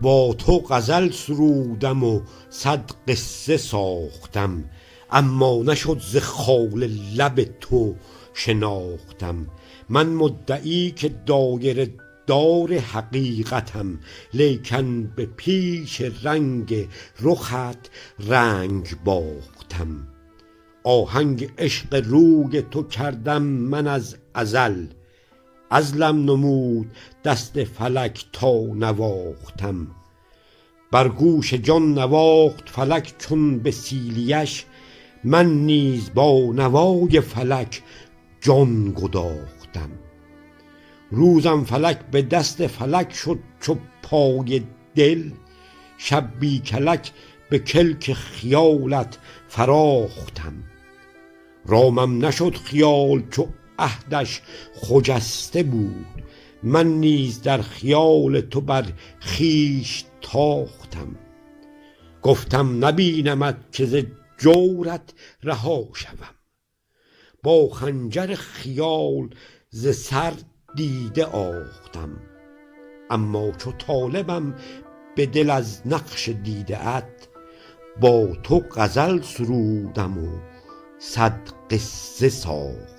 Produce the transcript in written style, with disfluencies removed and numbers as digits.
با تو غزل سرودم و صد قصه ساختم، اما نشد ز خال لب تو شناختم. من مدعی که دایره دار حقیقتم، لیکن به پیش رنگ رخت رنگ باختم. آهنگ عشق روی تو کردم من از ازل، عزلم نمود دست فلک تا نواختم. بر گوش جان نواخت فلک چون به سیلیش، من نیز با نوای فلک جان گداختم. روزم فلک به دست فلک شد چو پای دل، شب بی کلک به کلک خیالت فراختم. رامم نشد خیال چو عهدش خجسته بود، من نیز در خیال تو بر خویش تاختم. گفتم نبینمت که ز جورت رها شوم، با خنجر خیال ز سر دیده آختم. اما چو طالبم به دل از نقش دیده ات، با تو غزل سرودم و صد قصه ساختم.